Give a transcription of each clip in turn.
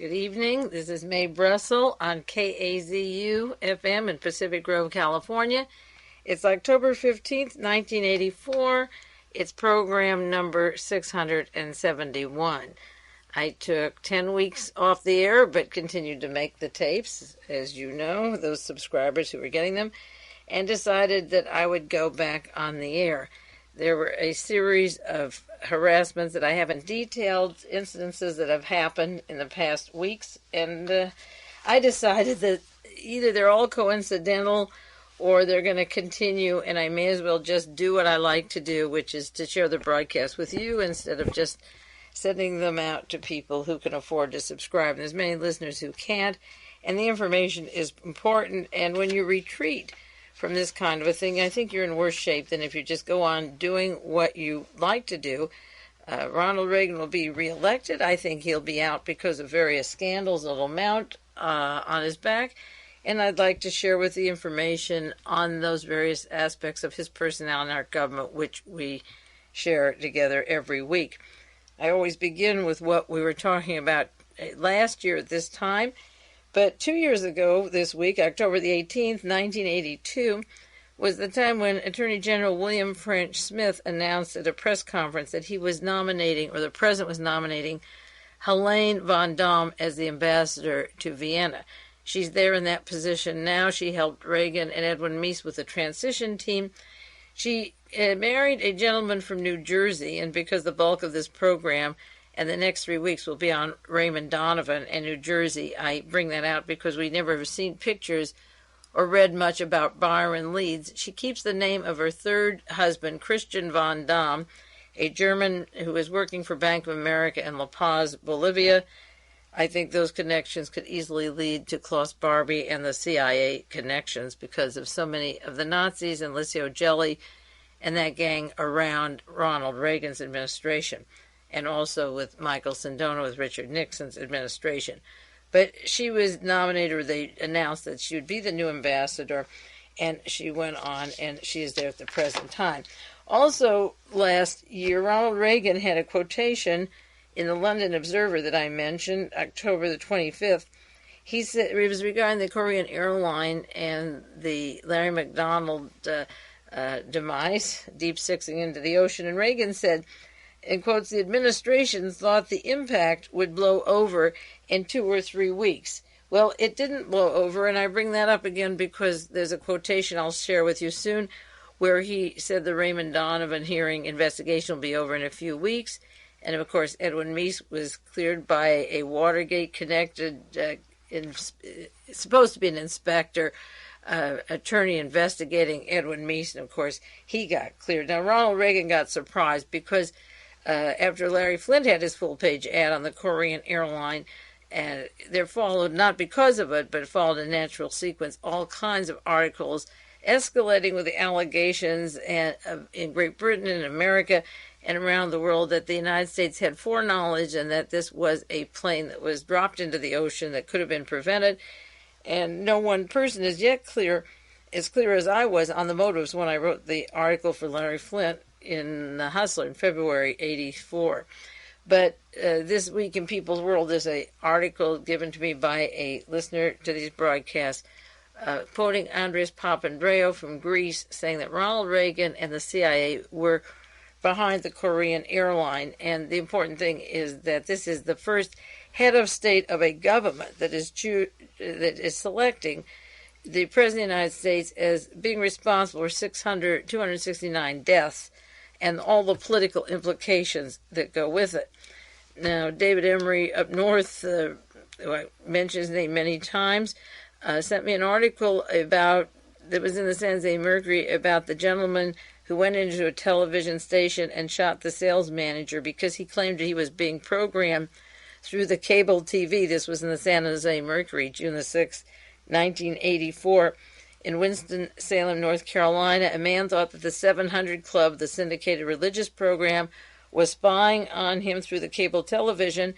Good evening. This is Mae Brussell on KAZU FM in Pacific Grove, California. It's October 15th, 1984. It's program number 671. I took 10 weeks off the air, but continued to make the tapes, as you know, those subscribers who were getting them, and decided that I would go back on the air. There were a series of harassments that I haven't detailed, incidences that have happened in the past weeks, and I decided that either they're all coincidental or they're going to continue, and I may as well just do what I like to do, which is to share the broadcast with you instead of just sending them out to people who can afford to subscribe. And there's many listeners who can't, and the information is important, and when you retreat from this kind of a thing, I think you're in worse shape than if you just go on doing what you like to do. Ronald Reagan will be reelected. I think he'll be out because of various scandals that'll mount on his back. And I'd like to share with the information on those various aspects of his personality in our government, which we share together every week. I always begin with what we were talking about last year at this time. But 2 years ago this week, October the 18th, 1982, was the time when Attorney General William French Smith announced at a press conference that he was nominating, or the president was nominating, Helene von Daum as the ambassador to Vienna. She's there in that position now. She helped Reagan and Edwin Meese with the transition team. She married a gentleman from New Jersey, and because the bulk of this program and the next 3 weeks will be on Raymond Donovan and New Jersey, I bring that out because we never have seen pictures or read much about Byron Leeds. She keeps the name of her third husband, Christian von Daum, a German who is working for Bank of America in La Paz, Bolivia. I think those connections could easily lead to Klaus Barbie and the CIA connections because of so many of the Nazis and Licio Gelli and that gang around Ronald Reagan's administration, and also with Michael Sindona with Richard Nixon's administration. But she was nominated, or they announced that she would be the new ambassador, and she went on, and she is there at the present time. Also, last year, Ronald Reagan had a quotation in the London Observer that I mentioned, October the 25th. He said it was regarding the Korean airline and the Larry McDonald demise, deep-sixing into the ocean, and Reagan said, in quotes, the administration thought the impact would blow over in 2 or 3 weeks. Well, it didn't blow over, and I bring that up again because there's a quotation I'll share with you soon where he said the Raymond Donovan hearing investigation will be over in a few weeks. And, of course, Edwin Meese was cleared by a Watergate-connected, supposed to be an inspector, attorney investigating Edwin Meese, and, of course, he got cleared. Now, Ronald Reagan got surprised because after Larry Flynt had his full-page ad on the Korean airline, and there followed, not because of it, but it followed a natural sequence, all kinds of articles escalating with the allegations in Great Britain and America and around the world that the United States had foreknowledge and that this was a plane that was dropped into the ocean that could have been prevented. And no one person is yet clear as I was on the motives when I wrote the article for Larry Flynt in the Hustler in February '84. But this week in People's World, there's an article given to me by a listener to these broadcasts, quoting Andres Papandreou from Greece, saying that Ronald Reagan and the CIA were behind the Korean airline. And the important thing is that this is the first head of state of a government that is selecting the President of the United States as being responsible for 269 deaths and all the political implications that go with it. Now, David Emery up north, who I mentioned his name many times, sent me an article that was in the San Jose Mercury about the gentleman who went into a television station and shot the sales manager because he claimed he was being programmed through the cable TV. This was in the San Jose Mercury, June the 6th, 1984. In Winston-Salem, North Carolina, a man thought that the 700 Club, the syndicated religious program, was spying on him through the cable television.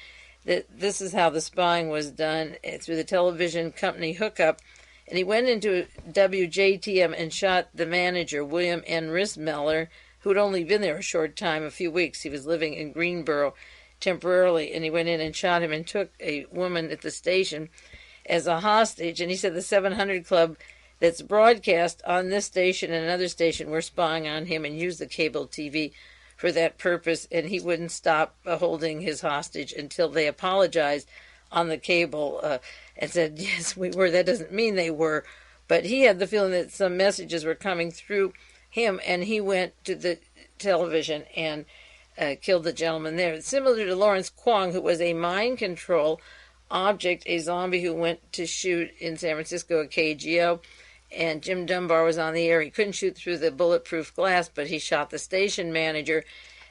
That this is how the spying was done, through the television company hookup. And he went into WJTM and shot the manager, William N. Rismeller, who had only been there a short time, a few weeks. He was living in Greenboro. temporarily, and he went in and shot him and took a woman at the station as a hostage. And he said the 700 Club that's broadcast on this station and another station were spying on him and used the cable TV for that purpose, and he wouldn't stop holding his hostage until they apologized on the cable and said, yes, we were. That doesn't mean they were, but he had the feeling that some messages were coming through him, and he went to the television and killed the gentleman there. Similar to Lawrence Kwong, who was a mind control object, a zombie who went to shoot in San Francisco at KGO, and Jim Dunbar was on the air. He couldn't shoot through the bulletproof glass, but he shot the station manager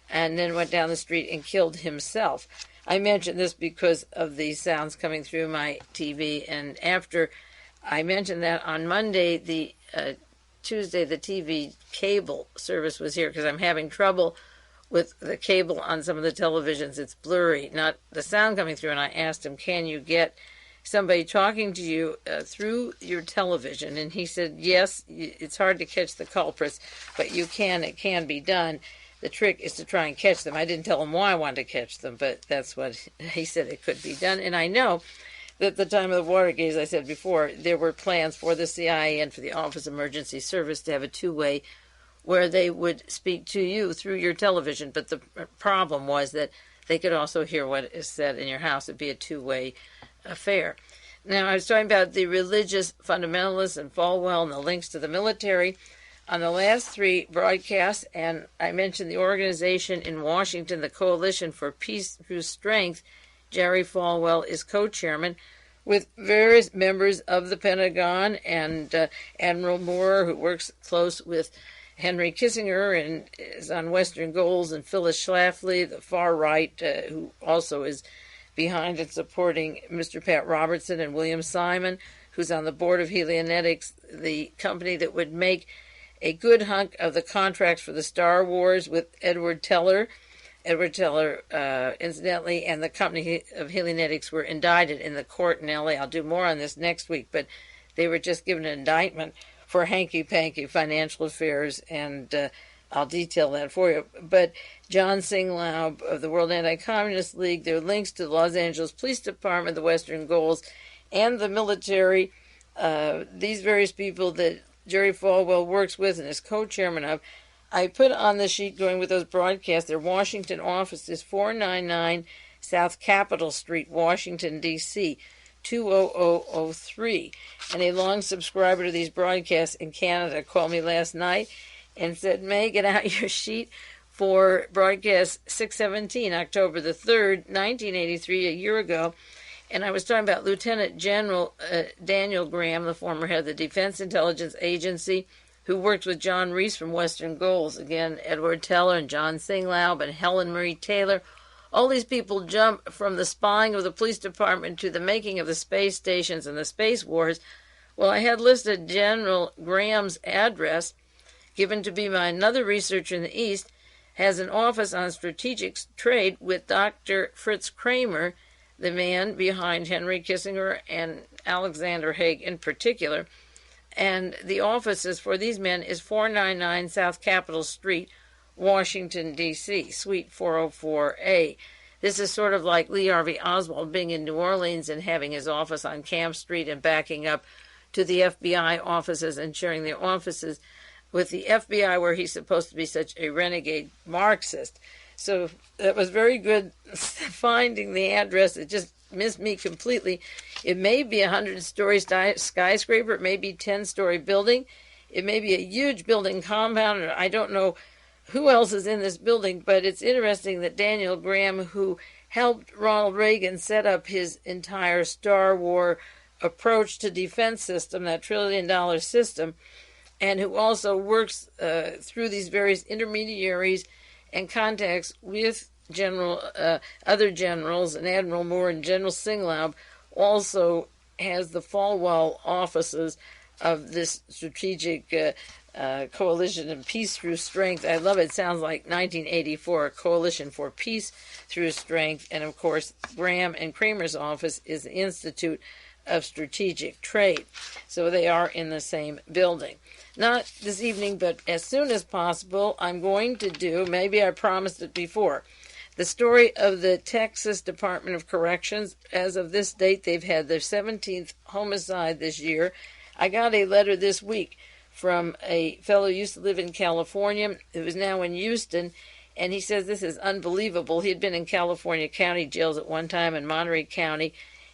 and then went down the street and killed himself. I mention this because of the sounds coming through my TV, and after I mentioned that on Monday, Tuesday, the TV cable service was here because I'm having trouble with the cable on some of the televisions. It's blurry, not the sound coming through, and I asked him, can you get somebody talking to you through your television? And he said, yes, it's hard to catch the culprits, but you can. It can be done. The trick is to try and catch them. I didn't tell him why I wanted to catch them, but that's what he said, it could be done. And I know that at the time of the Watergate, as I said before, there were plans for the CIA and for the Office of Emergency Service to have a two-way where they would speak to you through your television. But the problem was that they could also hear what is said in your house. It'd be a two-way affair. Now, I was talking about the religious fundamentalists and Falwell and the links to the military on the last three broadcasts, and I mentioned the organization in Washington, the Coalition for Peace Through Strength. Jerry Falwell is co-chairman with various members of the Pentagon and Admiral Moore, who works close with Henry Kissinger and is on Western Goals, and Phyllis Schlafly, the far right, who also is behind and supporting Mr. Pat Robertson, and William Simon, who's on the board of Helionetics, the company that would make a good hunk of the contracts for the Star Wars with Edward Teller. Edward Teller, incidentally, and the company of Helionetics were indicted in the court in L.A. I'll do more on this next week, but they were just given an indictment for hanky-panky financial affairs, and I'll detail that for you. But John Singlaub of the World Anti-Communist League, their links to the Los Angeles Police Department, the Western Goals, and the military, these various people that Jerry Falwell works with and is co-chairman of, I put on the sheet going with those broadcasts. Their Washington office is 499 South Capitol Street, Washington, D.C., 20003. And a long subscriber to these broadcasts in Canada called me last night and said, May, get out your sheet for broadcast 617, October the 3rd, 1983, a year ago. And I was talking about Lieutenant General Daniel Graham, the former head of the Defense Intelligence Agency, who worked with John Reese from Western Goals. Again, Edward Teller and John Singlaub and Helen Marie Taylor. All these people jump from the spying of the police department to the making of the space stations and the space wars. Well, I had listed General Graham's address, given to be by another researcher in the East, has an office on strategic trade with Dr. Fritz KRAEMER, the man behind Henry Kissinger and Alexander Haig in particular. And the offices for these men is 499 South Capitol Street, Washington, D.C., Suite 404A. This is sort of like Lee Harvey Oswald being in New Orleans and having his office on Camp Street and backing up to the FBI offices and sharing their offices with the FBI, where he's supposed to be such a renegade Marxist. So that was very good finding the address. It just missed me completely. It may be a 100-story skyscraper. It may be a 10-story building. It may be a huge building compound. I don't know who else is in this building, but it's interesting that Daniel Graham, who helped Ronald Reagan set up his entire Star War approach to defense system, that $1 trillion system, and who also works through these various intermediaries and contacts with other generals, and Admiral Moore and General Singlaub, also has the Falwell offices of this strategic coalition and peace through strength. I love it. It sounds like 1984, a coalition for peace through strength. And of course, Graham and Kramer's office is the Institute of Strategic Trade. So they are in the same building. Not this evening, but as soon as possible, I'm going to do, maybe I promised it before, The story of the Texas Department of Corrections. As of this date, they've had their 17th homicide this year. I got a letter this week from a fellow who used to live in California, who is now in Houston, and he says this is unbelievable. He had been in California county jails at one time in Monterey County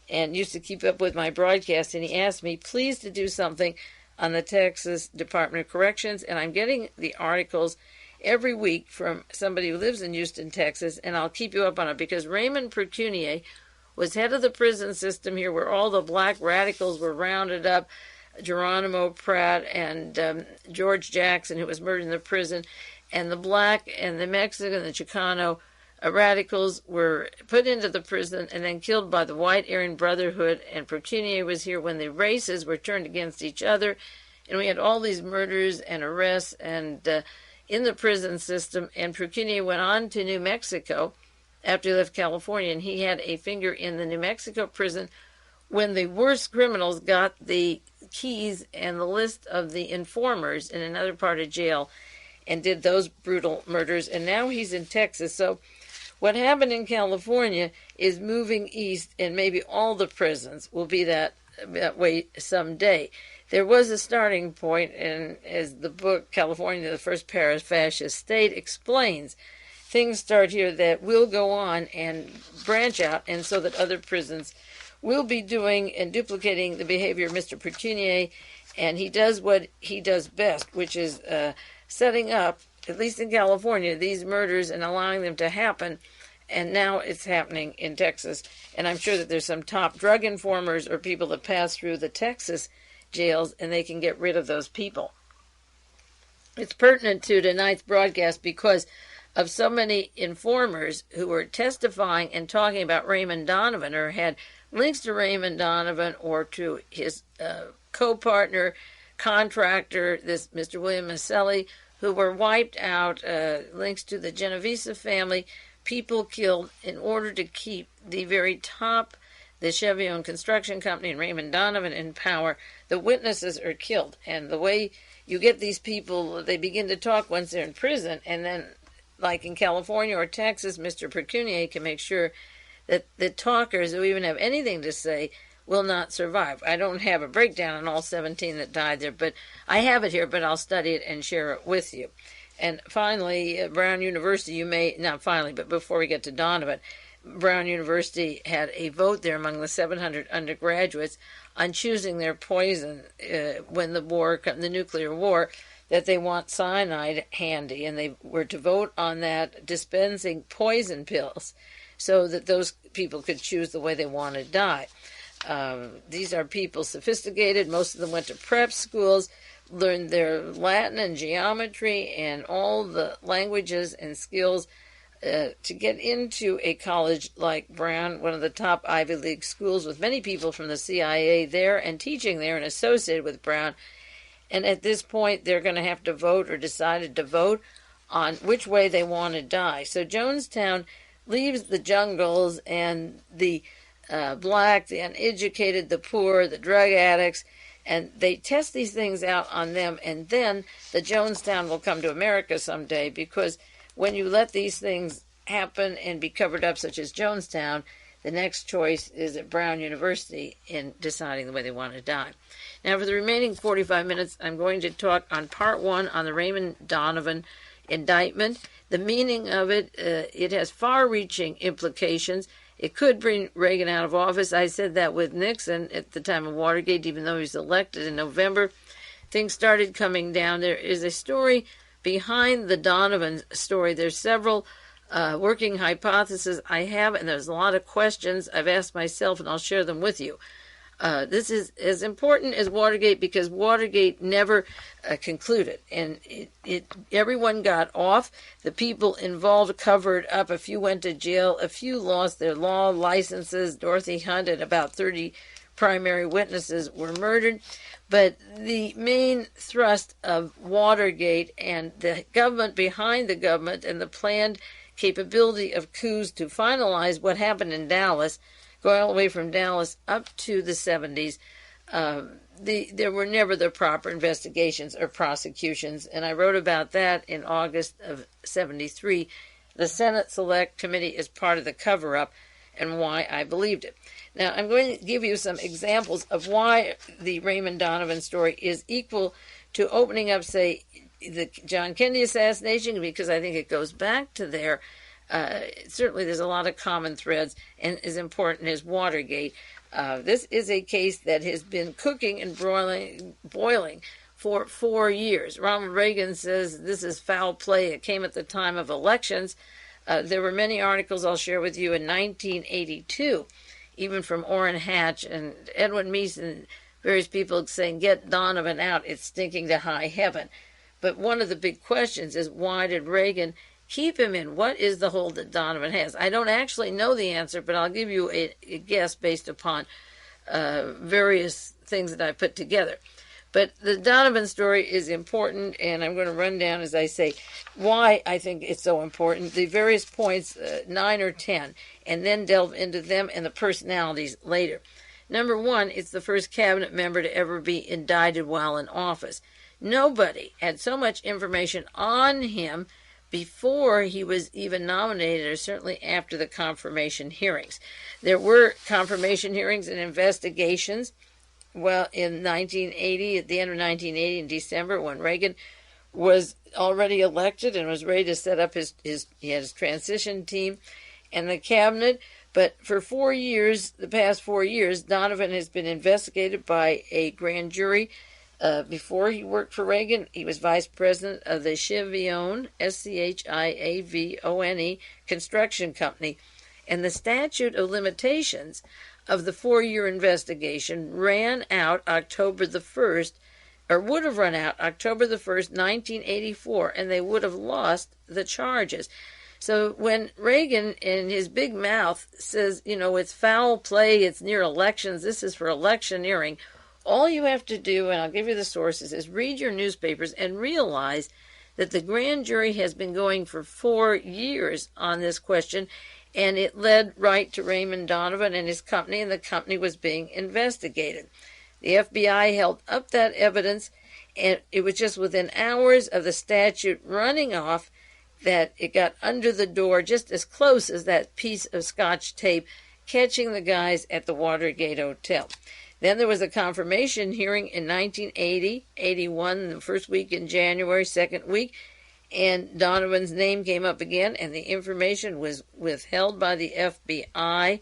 and used to keep up with my broadcast, and he asked me, please, to do something on the Texas Department of Corrections, and I'm getting the articles every week from somebody who lives in Houston, Texas, and I'll keep you up on it, because Raymond Procunier was head of the prison system here, where all the black radicals were rounded up, Geronimo Pratt and George Jackson, who was murdered in the prison, and the black and the Mexican and the Chicano radicals were put into the prison and then killed by the White Aryan Brotherhood, and Procunier was here when the races were turned against each other, and we had all these murders and arrests and in the prison system, and Procunier went on to New Mexico after he left California, and he had a finger in the New Mexico prison when the worst criminals got the keys and the list of the informers in another part of jail and did those brutal murders. And now he's in Texas. So what happened in California is moving east, and maybe all the prisons will be that way someday. There was a starting point, and as the book California, the First Para-Fascist State explains, things start here that will go on and branch out, and so that other prisons will be doing and duplicating the behavior of Mr. Procunier, and he does what he does best, which is setting up, at least in California, these murders and allowing them to happen, and now it's happening in Texas. And I'm sure that there's some top drug informers or people that pass through the Texas jails, and they can get rid of those people. It's pertinent to tonight's broadcast because of so many informers who were testifying and talking about Raymond Donovan, or had links to Raymond Donovan or to his co-partner, contractor, this Mr. William Marcello, who were wiped out, links to the Genovese family, people killed in order to keep the very top, the Schiavone Construction Company and Raymond Donovan in power. The witnesses are killed, and the way you get these people, they begin to talk once they're in prison, and then, like in California or Texas, Mr. Procunier can make sure that the talkers who even have anything to say will not survive. I don't have a breakdown on all 17 that died there, but I have it here, but I'll study it and share it with you. And finally, Brown University, you may, not finally, but before we get to Donovan, Brown University had a vote there among the 700 undergraduates on choosing their poison when the nuclear war, that they want cyanide handy, and they were to vote on that, dispensing poison pills so that those people could choose the way they want to die. These are people sophisticated. Most of them went to prep schools, learned their Latin and geometry and all the languages and skills to get into a college like Brown, one of the top Ivy League schools, with many people from the CIA there and teaching there and associated with Brown. And at this point, they're going to have to vote, or decided to vote, on which way they want to die. So Jonestown leaves the jungles and the black, the uneducated, the poor, the drug addicts, and they test these things out on them, and then the Jonestown will come to America someday, because when you let these things happen and be covered up, such as Jonestown, the next choice is at Brown University in deciding the way they want to die. Now, for the remaining 45 minutes, I'm going to talk on part one on the Raymond Donovan indictment. The meaning of it, it has far-reaching implications. It could bring Reagan out of office. I said that with Nixon at the time of Watergate, even though he was elected in November. Things started coming down. There is a story behind the Donovan story. There's several working hypotheses I have, and there's a lot of questions I've asked myself, and I'll share them with you. This is as important as Watergate, because Watergate never concluded, and everyone got off. The people involved covered up. A few went to jail. A few lost their law licenses. Dorothy Hunt and about 30 primary witnesses were murdered. But the main thrust of Watergate and the government behind the government and the planned capability of coups to finalize what happened in Dallas, going all the way from Dallas up to the 70s, there were never the proper investigations or prosecutions, and I wrote about that in August of 73. the Senate Select Committee is part of the cover-up and why I believed it. Now, I'm going to give you some examples of why the Raymond Donovan story is equal to opening up, say, the John Kennedy assassination, because I think it goes back to there. Certainly there's a lot of common threads, and as important as Watergate. This is a case that has been cooking and boiling for 4 years. Ronald Reagan says this is foul play. It came at the time of elections. There were many articles I'll share with you in 1982, even from Orrin Hatch and Edwin Meese and various people saying, get Donovan out, it's stinking to high heaven. But one of the big questions is, why did Reagan keep him in? What is the hold that Donovan has? I don't actually know the answer, but I'll give you a guess based upon various things that I put together. But the Donovan story is important, and I'm going to run down, as I say, why I think it's so important, the various points, 9 or 10, and then delve into them and the personalities later. Number one, it's the first cabinet member to ever be indicted while in office. Nobody had so much information on him before he was even nominated, or certainly after the confirmation hearings. There were confirmation hearings and investigations. Well, in 1980, at the end of 1980, in December, when Reagan was already elected and was ready to set up his transition team and the cabinet. But for 4 years, the past 4 years, Donovan has been investigated by a grand jury. Before he worked for Reagan, he was vice president of the Schiavone, Schiavone Construction Company. And the statute of limitations of the 4-year investigation ran out October the 1st, or would have run out October the 1st, 1984, and they would have lost the charges. So when Reagan, in his big mouth, says, it's foul play, it's near elections, this is for electioneering, all you have to do, and I'll give you the sources, is read your newspapers and realize that the grand jury has been going for 4 years on this question, and it led right to Raymond Donovan and his company, and the company was being investigated. The FBI held up that evidence, and it was just within hours of the statute running off that it got under the door, just as close as that piece of Scotch tape catching the guys at the Watergate Hotel. Then there was a confirmation hearing in 1980, 81, the first week in January, second week, and Donovan's name came up again, and the information was withheld by the FBI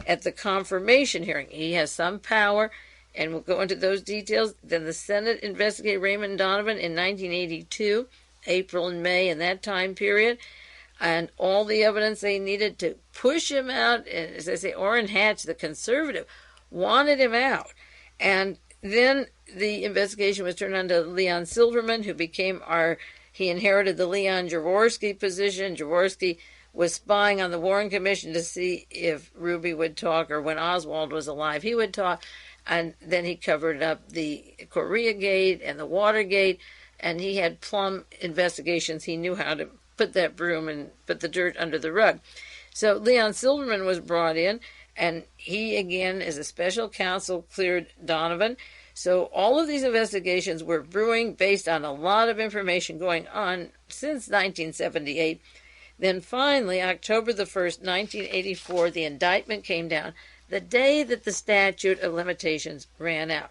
at the confirmation hearing. He has some power, and we'll go into those details. Then the Senate investigated Raymond Donovan in 1982, April and May in that time period, and all the evidence they needed to push him out. As I say, Orrin Hatch, the conservative, wanted him out. And then the investigation was turned on to Leon Silverman, who became he inherited the Leon Jaworski position. Jaworski was spying on the Warren Commission to see if Ruby would talk, or when Oswald was alive, he would talk. And then he covered up the KRAEMER and the Watergate, and he had plumb investigations. He knew how to put that broom and put the dirt under the rug. So Leon Silverman was brought in, and he, again, as a special counsel, cleared Donovan. So all of these investigations were brewing based on a lot of information going on since 1978. Then finally, October the 1st, 1984, the indictment came down the day that the statute of limitations ran out.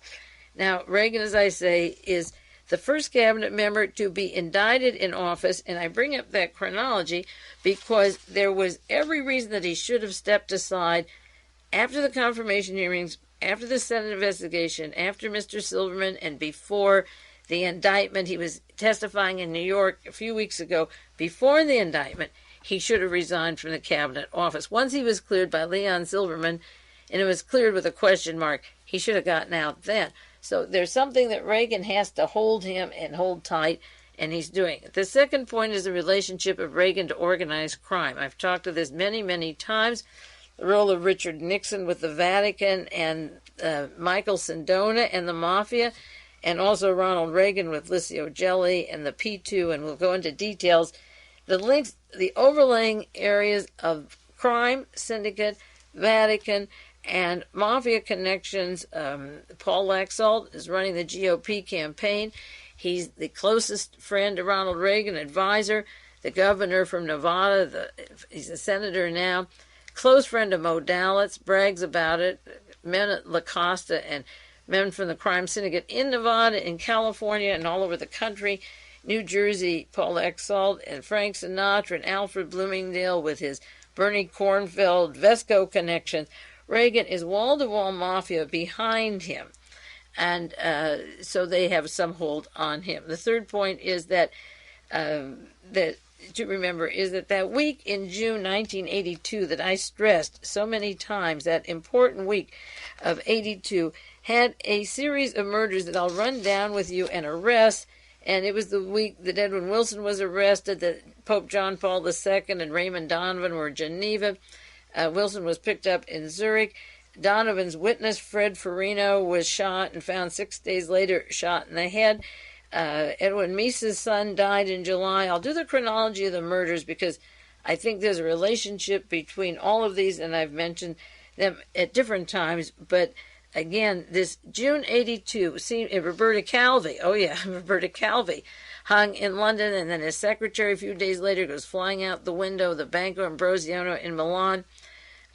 Now, Reagan, as I say, is the first cabinet member to be indicted in office, and I bring up that chronology because there was every reason that he should have stepped aside after the confirmation hearings, after the Senate investigation, after Mr. Silverman, and before the indictment. He was testifying in New York a few weeks ago. Before the indictment, he should have resigned from the cabinet office. Once he was cleared by Leon Silverman, and it was cleared with a question mark, he should have gotten out then. So there's something that Reagan has to hold him and hold tight, and he's doing it. The second point is the relationship of Reagan to organized crime. I've talked to this many, many times. The role of Richard Nixon with the Vatican, and Michael Sindona and the Mafia, and also Ronald Reagan with Licio Gelli and the P2, and we'll go into details. The links, the overlaying areas of crime, syndicate, Vatican, and Mafia connections. Paul Laxalt is running the GOP campaign. He's the closest friend to Ronald Reagan, advisor. the governor from Nevada, he's a senator now, close friend of Mo Dalitz, brags about it, men at La Costa and men from the crime syndicate in Nevada, in California, and all over the country. New Jersey, Paul Exalt and Frank Sinatra and Alfred Bloomingdale with his Bernie Kornfeld, Vesco connections. Reagan is wall-to-wall mafia behind him. And so they have some hold on him. The third point is that to remember is that week in June 1982 that I stressed so many times, that important week of 82, had a series of murders that I'll run down with you and arrests. And it was the week that Edwin Wilson was arrested, that Pope John Paul II and Raymond Donovan were in Geneva. Wilson was picked up in Zurich. Donovan's witness, Fred Farino, was shot and found 6 days later shot in the head. Edwin Mises' son died in July. I'll do the chronology of the murders because I think there's a relationship between all of these, and I've mentioned them at different times. But again, this June 82, Roberta Calvi, Roberta Calvi, hung in London, and then his secretary a few days later goes flying out the window of the Banco Ambrosiano in Milan.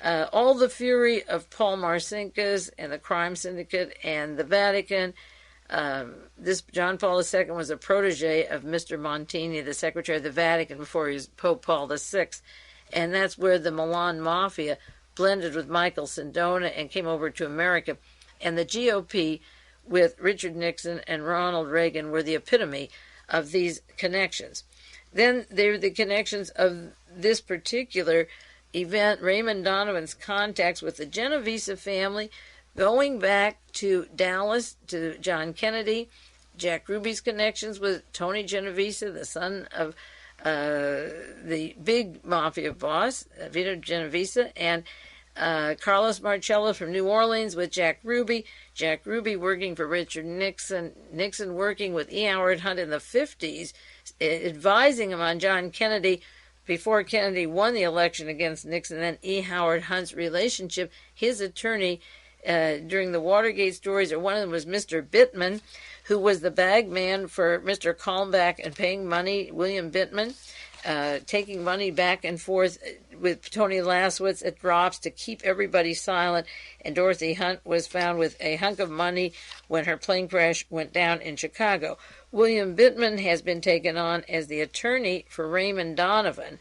All the fury of Paul Marcinkus and the crime syndicate and the Vatican. This John Paul II was a protege of Mr. Montini, the Secretary of the Vatican, before he was Pope Paul VI. And that's where the Milan Mafia blended with Michael Sindona and came over to America. And the GOP with Richard Nixon and Ronald Reagan were the epitome of these connections. Then there were the connections of this particular event, Raymond Donovan's contacts with the Genovese family, going back to Dallas, to John Kennedy, Jack Ruby's connections with Tony Genovese, the son of the big mafia boss, Vito Genovese, and Carlos Marcello from New Orleans with Jack Ruby working for Richard Nixon, Nixon working with E. Howard Hunt in the 50s, advising him on John Kennedy before Kennedy won the election against Nixon. Then E. Howard Hunt's relationship, his attorney during the Watergate stories, or one of them was Mr. Bittman, who was the bag man for Mr. Kalmbach and paying money, William Bittman, taking money back and forth with Tony Laswitz at drops to keep everybody silent. And Dorothy Hunt was found with a hunk of money when her plane crash went down in Chicago. William Bittman has been taken on as the attorney for Raymond Donovan,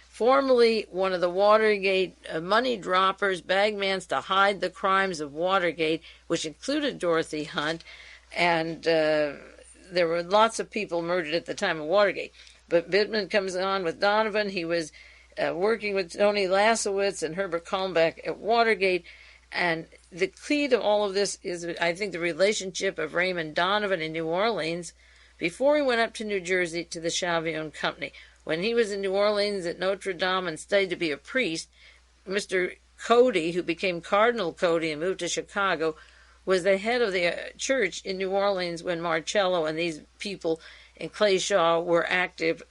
formerly one of the Watergate money droppers, bagmans to hide the crimes of Watergate, which included Dorothy Hunt. And there were lots of people murdered at the time of Watergate. But Bittman comes on with Donovan. He was working with Tony Lasowitz and Herbert Kalmbach at Watergate. And the key to all of this is, I think, the relationship of Raymond Donovan in New Orleans before he went up to New Jersey to the Schiavone Company. When he was in New Orleans at Notre Dame and studied to be a priest, Mr. Cody, who became Cardinal Cody and moved to Chicago, was the head of the church in New Orleans when Marcello and these people and Clay Shaw were active,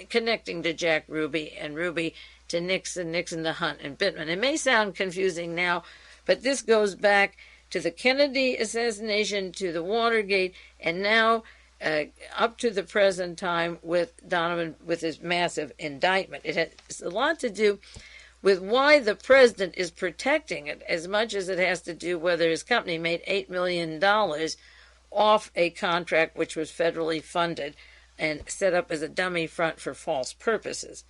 connecting to Jack Ruby and Ruby to Nixon, Nixon to Hunt and Bittman. It may sound confusing now, but this goes back to the Kennedy assassination, to the Watergate, and now up to the present time with Donovan, with his massive indictment. It has a lot to do with why the president is protecting it as much as it has to do whether his company made $8 million off a contract which was federally funded and set up as a dummy front for false purposes.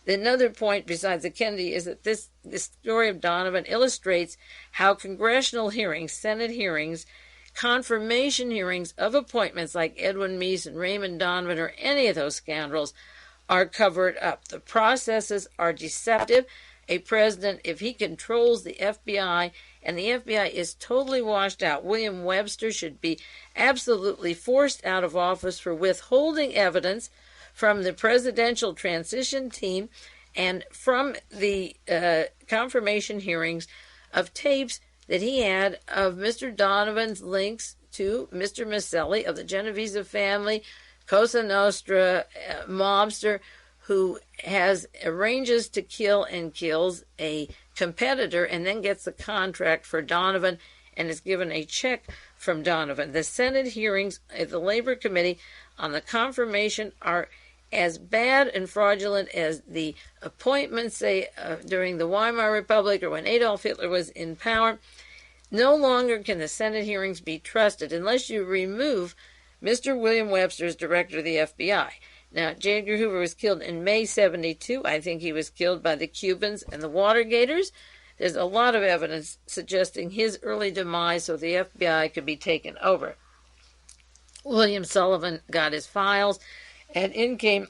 Another point besides the Kennedy is that this story of Donovan illustrates how congressional hearings, Senate hearings, confirmation hearings of appointments like Edwin Meese and Raymond Donovan or any of those scoundrels are covered up. The processes are deceptive. A president, if he controls the FBI, and the FBI is totally washed out, William Webster should be absolutely forced out of office for withholding evidence from the presidential transition team and from the confirmation hearings of tapes that he had of Mr. Donovan's links to Mr. Maselli of the Genovese family, Cosa Nostra, mobster, who arranges to kill and kills a competitor and then gets the contract for Donovan and is given a check from Donovan. The Senate hearings at the Labor Committee on the confirmation are as bad and fraudulent as the appointments, say, during the Weimar Republic or when Adolf Hitler was in power. No longer can the Senate hearings be trusted unless you remove Mr. William Webster as director of the FBI. Now, J. Edgar Hoover was killed in May 72. I think he was killed by the Cubans and the Watergaters. There's a lot of evidence suggesting his early demise so the FBI could be taken over. William Sullivan got his files, and in came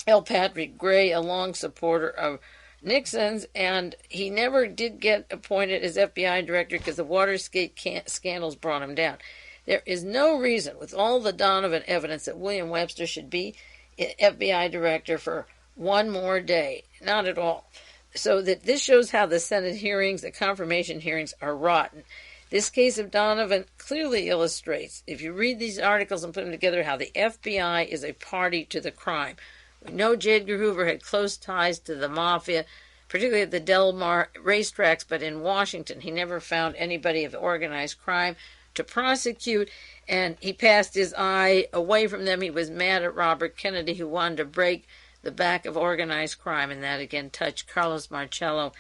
L. Patrick Gray, a long supporter of Nixon's, and he never did get appointed as FBI director because the Watergate scandals brought him down. There is no reason, with all the Donovan evidence, that William Webster should be FBI director for one more day. Not at all. So that this shows how the Senate hearings, the confirmation hearings, are rotten. This case of Donovan clearly illustrates, if you read these articles and put them together, how the FBI is a party to the crime. We know J. Edgar Hoover had close ties to the Mafia, particularly at the Del Mar racetracks, but in Washington he never found anybody of organized crime to prosecute, and he passed his eye away from them. He was mad at Robert Kennedy, who wanted to break the back of organized crime, and that again touched Carlos Marcello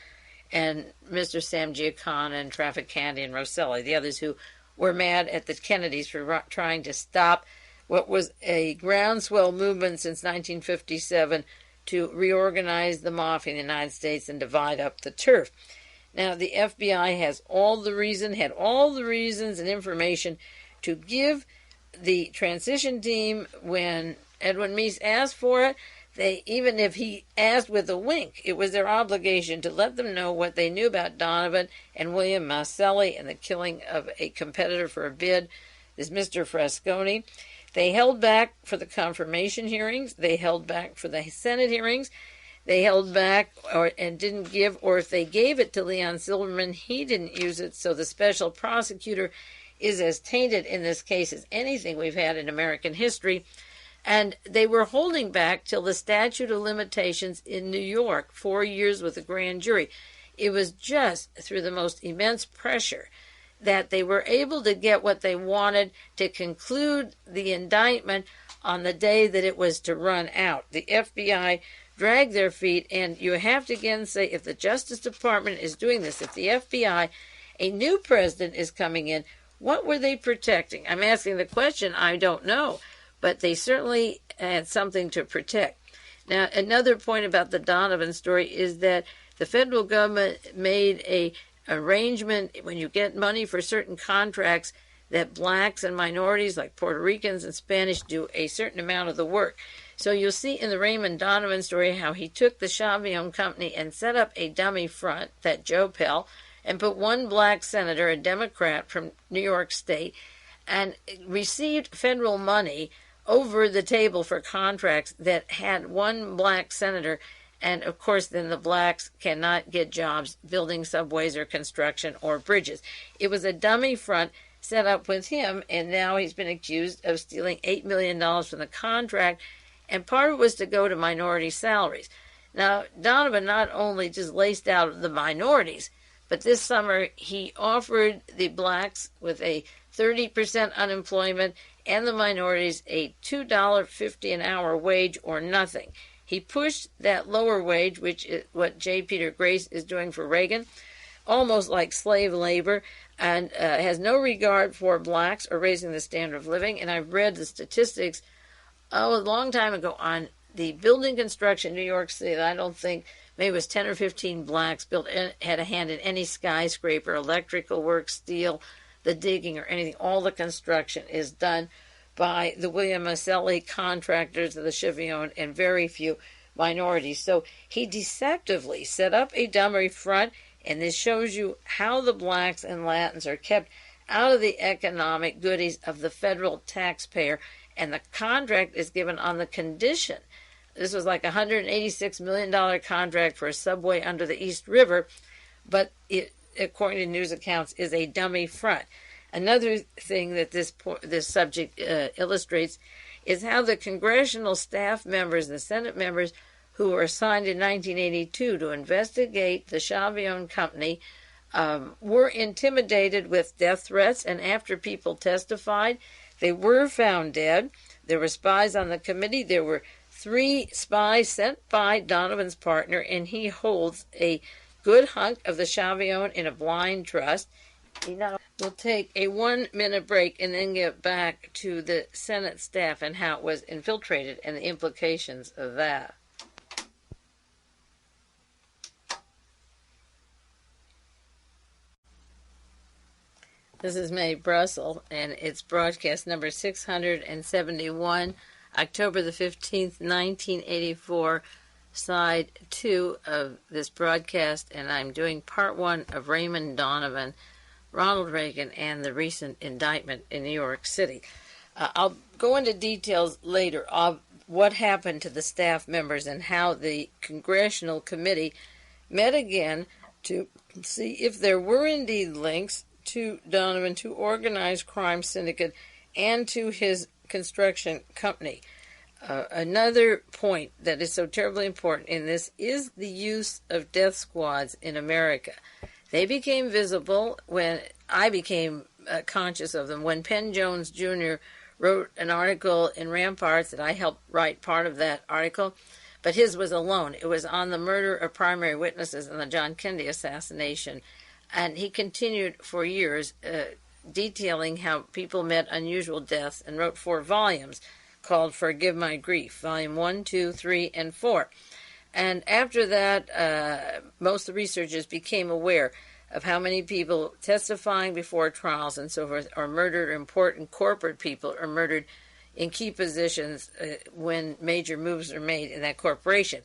and Mr. Sam Giancana and Trafficante and Rosselli, the others who were mad at the Kennedys for trying to stop what was a groundswell movement since 1957 to reorganize the Mafia in the United States and divide up the turf. Now, the FBI had all the reasons and information to give the transition team when Edwin Meese asked for it. Even if he asked with a wink, it was their obligation to let them know what they knew about Donovan and William Marcello and the killing of a competitor for a bid, this Mr. Frasconi. They held back for the confirmation hearings. They held back for the Senate hearings. They held back and didn't give, or if they gave it to Leon Silverman, he didn't use it. So the special prosecutor is as tainted in this case as anything we've had in American history. And they were holding back till the statute of limitations in New York, 4 years with a grand jury. It was just through the most immense pressure that they were able to get what they wanted to conclude the indictment on the day that it was to run out. The FBI dragged their feet, and you have to again say, if the Justice Department is doing this, if the FBI, a new president is coming in, what were they protecting? I'm asking the question, I don't know, but they certainly had something to protect. Now, another point about the Donovan story is that the federal government made a arrangement when you get money for certain contracts that blacks and minorities like Puerto Ricans and Spanish do a certain amount of the work. So you'll see in the Raymond Donovan story how he took the Schiavone Company and set up a dummy front, that Joe Pell, and put one black senator, a Democrat from New York State, and received federal money over the table for contracts that had one black senator. And, of course, then the blacks cannot get jobs building subways or construction or bridges. It was a dummy front set up with him, and now he's been accused of stealing $8 million from the contract, and part of it was to go to minority salaries. Now, Donovan not only just laced out the minorities, but this summer he offered the blacks with a 30% unemployment and the minorities a $2.50 an hour wage or nothing. He pushed that lower wage, which is what J. Peter Grace is doing for Reagan, almost like slave labor, and has no regard for blacks or raising the standard of living. And I've read the statistics a long time ago on the building construction in New York City. I don't think, maybe it was 10 or 15 blacks had a hand in any skyscraper, electrical work, steel, the digging or anything. All the construction is done by the William Marcello contractors of the Schiavone and very few minorities. So he deceptively set up a dummy front, and this shows you how the blacks and Latins are kept out of the economic goodies of the federal taxpayer, and the contract is given on the condition. This was like a $186 million contract for a subway under the East River, but it, according to news accounts, is a dummy front. Another thing that this subject illustrates is how the congressional staff members, the Senate members who were assigned in 1982 to investigate the Schiavone Company were intimidated with death threats, and after people testified, they were found dead. There were spies on the committee. There were 3 spies sent by Donovan's partner, and he holds a good hunk of the Schiavone in a blind trust. We'll take a 1-minute break and then get back to the Senate staff and how it was infiltrated and the implications of that. This is Mae Brussell, and it's broadcast number 671, October the 15th, 1984, side 2 of this broadcast, and I'm doing part 1 of Raymond Donovan, Ronald Reagan, and the recent indictment in New York City. I'll go into details later of what happened to the staff members and how the Congressional Committee met again to see if there were indeed links to Donovan, to organized crime syndicate, and to his construction company. Another point that is so terribly important in this is the use of death squads in America. They became visible when I became conscious of them. When Penn Jones Jr. wrote an article in Ramparts that I helped write part of that article, but his was alone. It was on the murder of primary witnesses in the John Kennedy assassination. And he continued for years detailing how people met unusual deaths and wrote 4 volumes called Forgive My Grief, Volume 1, 2, 3, and 4. And after that, most of the researchers became aware of how many people testifying before trials and so forth are murdered, or important corporate people are murdered in key positions when major moves are made in that corporation.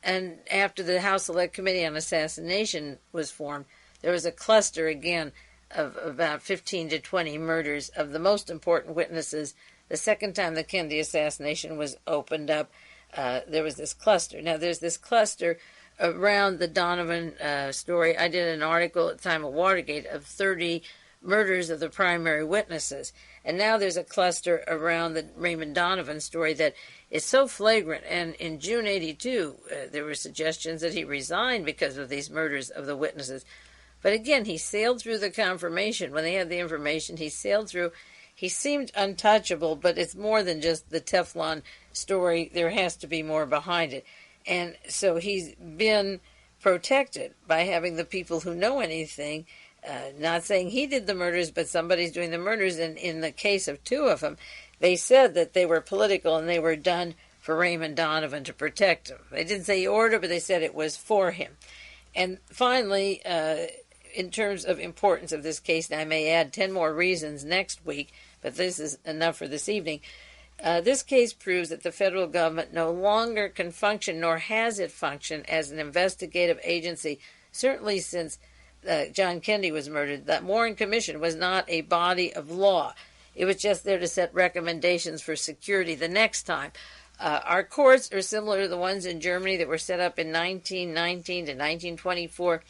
And after the House Select Committee on Assassination was formed, there was a cluster again of about 15 to 20 murders of the most important witnesses. The second time the Kennedy assassination was opened up, there was this cluster. Now, there's this cluster around the Donovan story. I did an article at the time of Watergate of 30 murders of the primary witnesses. And now there's a cluster around the Raymond Donovan story that is so flagrant. And in June 82, there were suggestions that he resigned because of these murders of the witnesses. But again, he sailed through the confirmation. When they had the information, he sailed through. He seemed untouchable, but it's more than just the Teflon story. There has to be more behind it. And so he's been protected by having the people who know anything, not saying he did the murders, but somebody's doing the murders. And in the case of 2 of them, they said that they were political and they were done for Raymond Donovan to protect him. They didn't say he ordered, but they said it was for him. And finally, in terms of importance of this case, and I may add 10 more reasons next week, but this is enough for this evening. This case proves that the federal government no longer can function, nor has it functioned, as an investigative agency, certainly since John Kennedy was murdered. That Warren Commission was not a body of law. It was just there to set recommendations for security the next time. Our courts are similar to the ones in Germany that were set up in 1919 to 1924,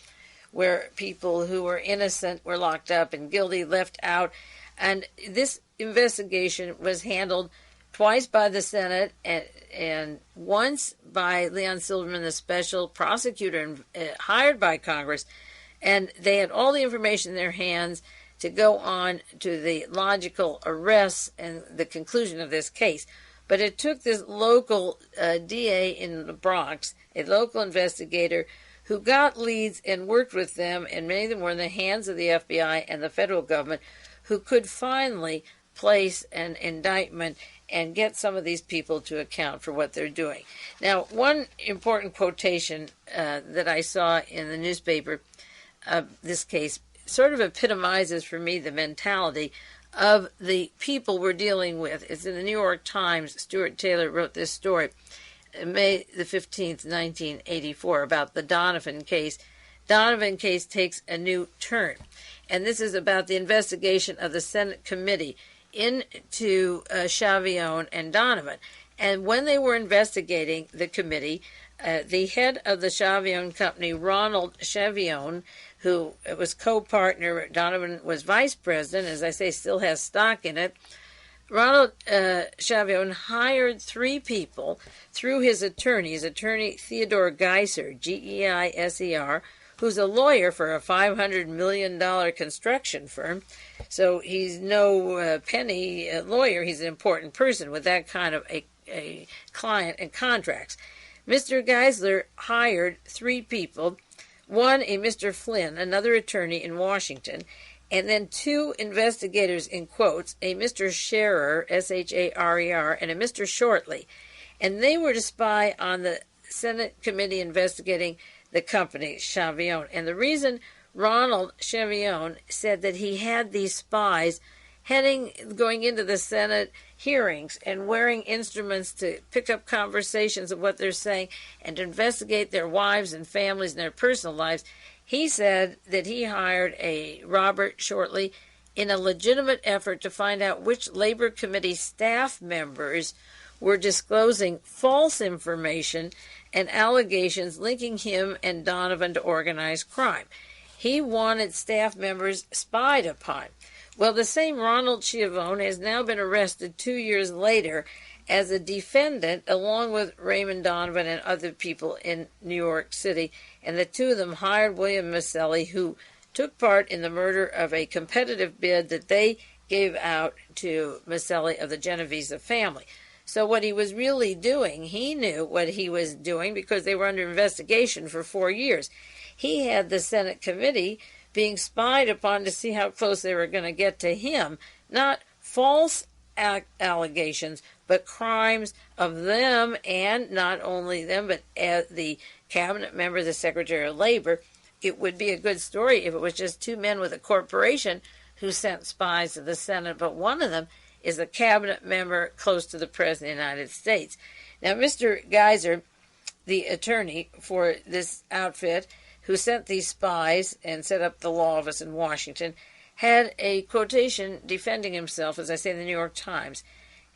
where people who were innocent were locked up and guilty left out. And this investigation was handled twice by the Senate and once by Leon Silverman, the special prosecutor hired by Congress. And they had all the information in their hands to go on to the logical arrests and the conclusion of this case. But it took this local DA in the Bronx, a local investigator, who got leads and worked with them, and many of them were in the hands of the FBI and the federal government, who could finally place an indictment and get some of these people to account for what they're doing. Now, one important quotation that I saw in the newspaper of this case sort of epitomizes for me the mentality of the people we're dealing with. It's in the New York Times. Stuart Taylor wrote this story, May the 15th, 1984, about the Donovan case. Donovan case takes a new turn. And this is about the investigation of the Senate committee into Schiavone and Donovan. And when they were investigating the committee, the head of the Schiavone company, Ronald Schiavone, who was co-partner, Donovan was vice president, as I say, still has stock in it. Ronald Schiavone hired 3 people through his attorney Theodore Geiser, Geiser, who's a lawyer for a $500 million construction firm. So he's no penny lawyer. He's an important person with that kind of a client and contracts. Mr. Geisler hired 3 people, one a Mr. Flynn, another attorney in Washington, and then 2 investigators in quotes, a Mr. Scherer, S-H-A-R-E-R, and a Mr. Shortley. And they were to spy on the Senate committee investigating the company, Schiavone. And the reason Ronald Schiavone said that he had these spies going into the Senate hearings and wearing instruments to pick up conversations of what they're saying and to investigate their wives and families and their personal lives, he said that he hired a Robert Shortley in a legitimate effort to find out which Labor Committee staff members were disclosing false information and allegations linking him and Donovan to organized crime. He wanted staff members spied upon. Well, the same Ronald Schiavone has now been arrested 2 years later as a defendant, along with Raymond Donovan and other people in New York City, and the 2 of them hired William Marcello, who took part in the murder of a competitive bid that they gave out to Marcello of the Genovese family. So what he was really doing, he knew what he was doing because they were under investigation for 4 years. He had the Senate committee being spied upon to see how close they were going to get to him, not false allegations, but crimes of them, and not only them, but as the cabinet member, the Secretary of Labor. It would be a good story if it was just 2 men with a corporation who sent spies to the Senate, but one of them is a cabinet member close to the President of the United States. Now, Mr. Geiser, the attorney for this outfit, who sent these spies and set up the law office in Washington, had a quotation defending himself, as I say in the New York Times.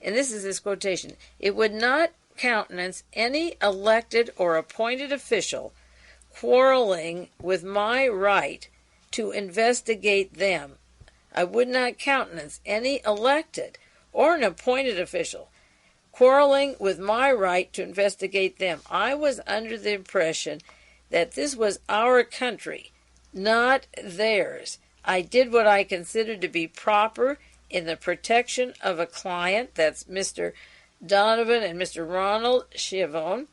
And this is his quotation: "It would not countenance any elected or appointed official quarreling with my right to investigate them. I would not countenance any elected or an appointed official quarreling with my right to investigate them. I was under the impression that this was our country, not theirs. I did what I considered to be proper in the protection of a client," that's Mr. Donovan and Mr. Ronald Schiavone,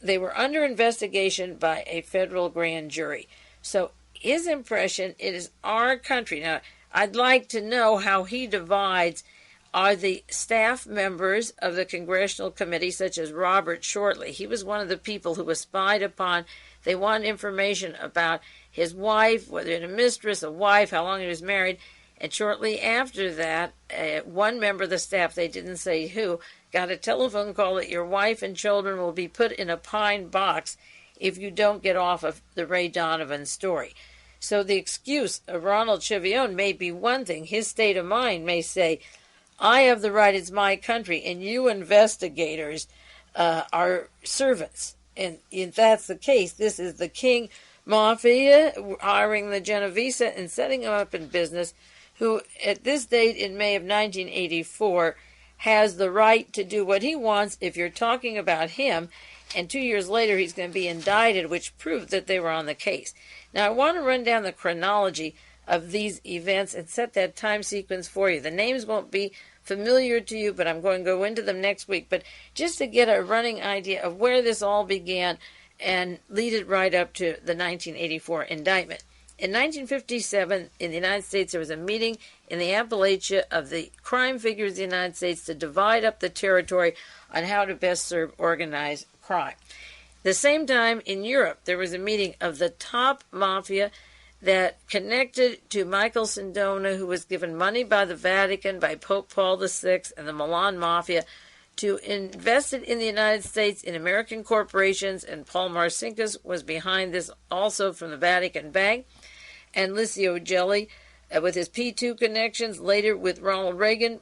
they were under investigation by a federal grand jury. So his impression, it is our country. Now, I'd like to know how he divides. Are the staff members of the Congressional Committee, such as Robert Shortley? He was one of the people who was spied upon. They wanted information about his wife, whether it was a mistress, a wife, how long he was married. And shortly after that, one member of the staff, they didn't say who, got a telephone call that your wife and children will be put in a pine box if you don't get off of the Ray Donovan story. So the excuse of Ronald Schiavone may be one thing. His state of mind may say, I have the right, it's my country, and you investigators are servants. And if that's the case, this is the King Mafia hiring the Genovese and setting them up in business, who at this date in May of 1984 has the right to do what he wants if you're talking about him, and 2 years later he's going to be indicted, which proved that they were on the case. Now I want to run down the chronology of these events and set that time sequence for you. The names won't be familiar to you, but I'm going to go into them next week. But just to get a running idea of where this all began and lead it right up to the 1984 indictment. In 1957, in the United States, there was a meeting in the Appalachia of the crime figures of the United States to divide up the territory on how to best serve organized crime. The same time in Europe, there was a meeting of the top mafia that connected to Michael Sindona, who was given money by the Vatican, by Pope Paul VI, and the Milan Mafia to invest it in the United States in American corporations, and Paul Marcinkus was behind this also from the Vatican Bank, and Licio Gelli, with his P2 connections, later with Ronald Reagan,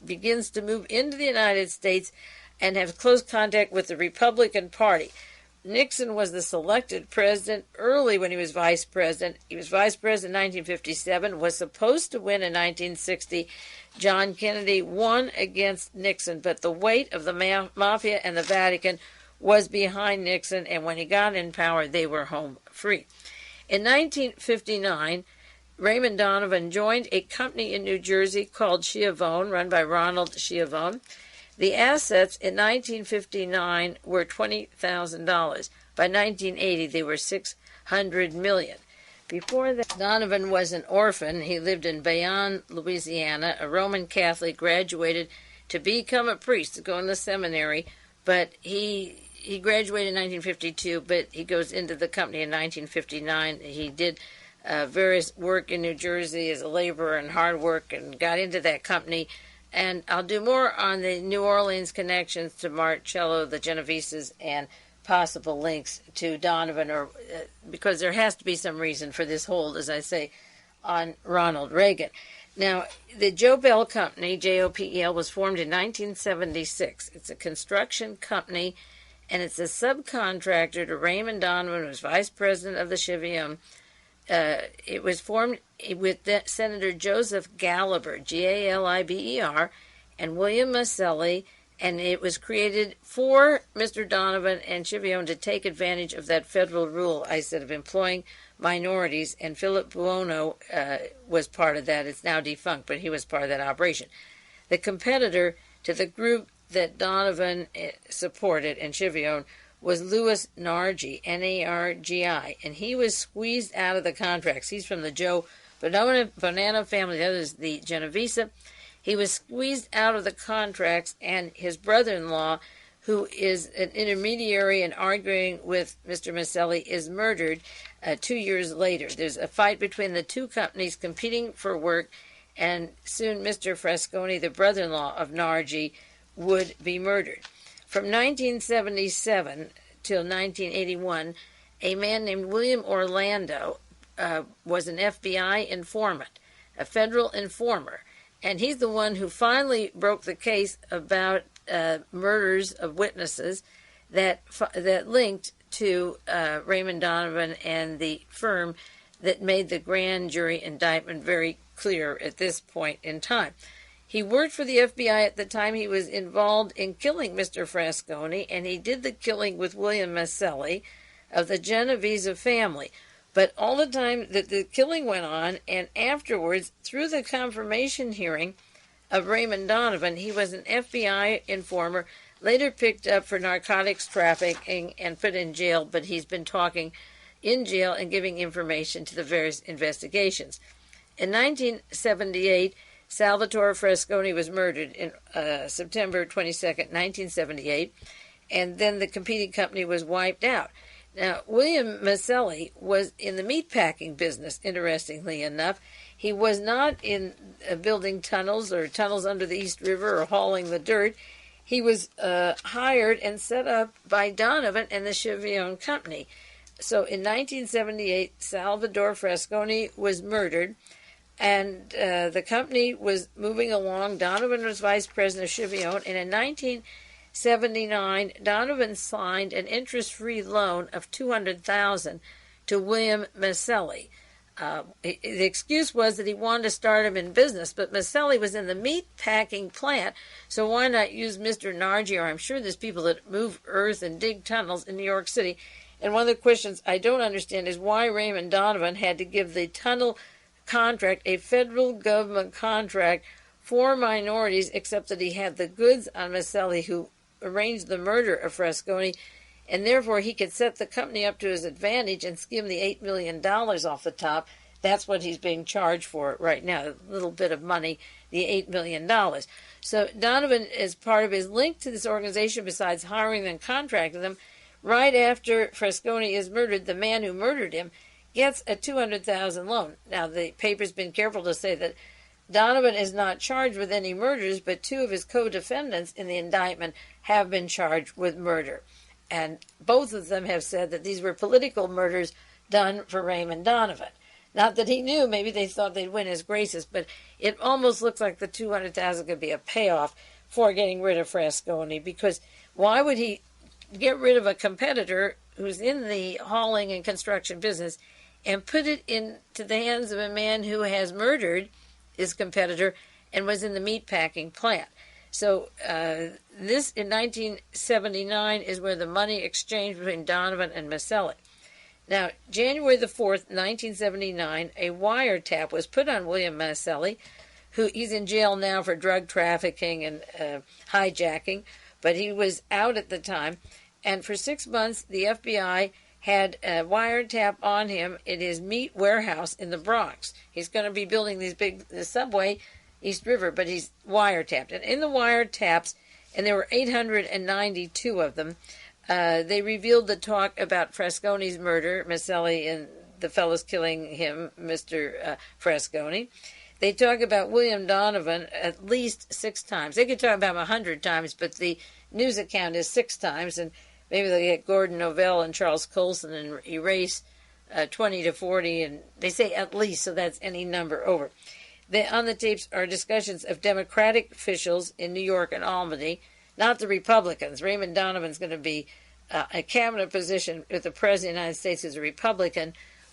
begins to move into the United States and have close contact with the Republican Party. Nixon was the selected president early when he was vice president. He was vice president in 1957, was supposed to win in 1960. John Kennedy won against Nixon, but the weight of the Mafia and the Vatican was behind Nixon, and when he got in power, they were home free. In 1959, Raymond Donovan joined a company in New Jersey called Schiavone, run by Ronald Schiavone. The assets in 1959 were $20,000. By 1980, they were $600 million. Before that, Donovan was an orphan. He lived in Bayonne, Louisiana, a Roman Catholic, graduated to become a priest, to go in the seminary, but he graduated in 1952, but he goes into the company in 1959. He did various work in New Jersey as a laborer and hard work and got into that company. And I'll do more on the New Orleans connections to Marcello, the Genoveses, and possible links to Donovan, or because there has to be some reason for this hold, as I say, on Ronald Reagan. Now, the Joe Bell Company, JOPEL, was formed in 1976. It's a construction company, and it's a subcontractor to Raymond Donovan, who was vice president of the Schiavone. It was formed with Senator Joseph Galiber, Galiber, and William Marcello, and it was created for Mr. Donovan and Schiavone to take advantage of that federal rule, I said, of employing minorities, and Philip Buono was part of that. It's now defunct, but he was part of that operation. The competitor to the group that Donovan supported and Schiavone was Louis Nargi, Nargi, and he was squeezed out of the contracts. He's from the Joe Bonanno family, the other is the Genovese. He was squeezed out of the contracts, and his brother-in-law, who is an intermediary and arguing with Mr. Marcello, is murdered 2 years later. There's a fight between the two companies competing for work, and soon Mr. Frasconi, the brother-in-law of Nargi, would be murdered. From 1977 till 1981, a man named William Orlando was an FBI informant, a federal informer, and he's the one who finally broke the case about murders of witnesses that linked to Raymond Donovan and the firm that made the grand jury indictment very clear at this point in time. He worked for the FBI at the time he was involved in killing Mr. Frasconi, and he did the killing with William Marcello of the Genovese family. But all the time that the killing went on, and afterwards, through the confirmation hearing of Raymond Donovan, he was an FBI informer, later picked up for narcotics trafficking and put in jail, but he's been talking in jail and giving information to the various investigations. In 1978, Salvatore Frasconi was murdered in September 22nd, 1978, and then the competing company was wiped out. Now, William Marcello was in the meatpacking business, interestingly enough. He was not in building tunnels or tunnels under the East River or hauling the dirt. He was hired and set up by Donovan and the Schiavone Company. So in 1978, Salvatore Frasconi was murdered, and the company was moving along. Donovan was vice president of Schiavone, and in 1979, Donovan signed an interest-free loan of $200,000 to William Marcello. The excuse was that he wanted to start him in business, but Marcello was in the meat packing plant, so why not use Mr. Nargi, or I'm sure there's people that move earth and dig tunnels in New York City. And one of the questions I don't understand is why Raymond Donovan had to give the tunnel contract, a federal government contract, for minorities, except that he had the goods on Marcello, who arranged the murder of Frasconi, and therefore he could set the company up to his advantage and skim the $8 million off the top. That's what he's being charged for right now, a little bit of money, the $8 million. So Donovan, as part of his link to this organization, besides hiring them and contracting them, right after Frasconi is murdered, the man who murdered him gets a $200,000 loan. Now, the paper's been careful to say that Donovan is not charged with any murders, but two of his co-defendants in the indictment have been charged with murder. And both of them have said that these were political murders done for Raymond Donovan. Not that he knew, maybe they thought they'd win his graces, but it almost looks like the $200,000 could be a payoff for getting rid of Frasconi, because why would he get rid of a competitor who's in the hauling and construction business and put it into the hands of a man who has murdered his competitor and was in the meatpacking plant? So this, in 1979, is where the money exchanged between Donovan and Marcello. Now, January the 4th, 1979, a wiretap was put on William Marcello he's in jail now for drug trafficking and hijacking, but he was out at the time. And for 6 months, the FBI had a wiretap on him in his meat warehouse in the Bronx. He's going to be building the subway, East River, but he's wiretapped. And in the wiretaps, and there were 892 of them, they revealed the talk about Frasconi's murder, Marcello and the fellows killing him, Mr. Frasconi. They talk about William Donovan at least 6 times. They could talk about him 100 times, but the news account is 6 times, and maybe they'll get Gordon Novell and Charles Colson and erase 20 to 40, and they say at least, so that's any number over. On the tapes are discussions of Democratic officials in New York and Albany, not the Republicans. Raymond Donovan's going to be a cabinet position with the President of the United States as a Republican,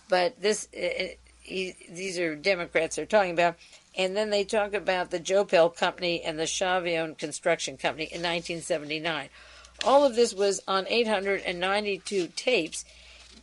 but these are Democrats they're talking about. And then they talk about the Jopel Company and the Schiavone Construction Company in 1979. All of this was on 892 tapes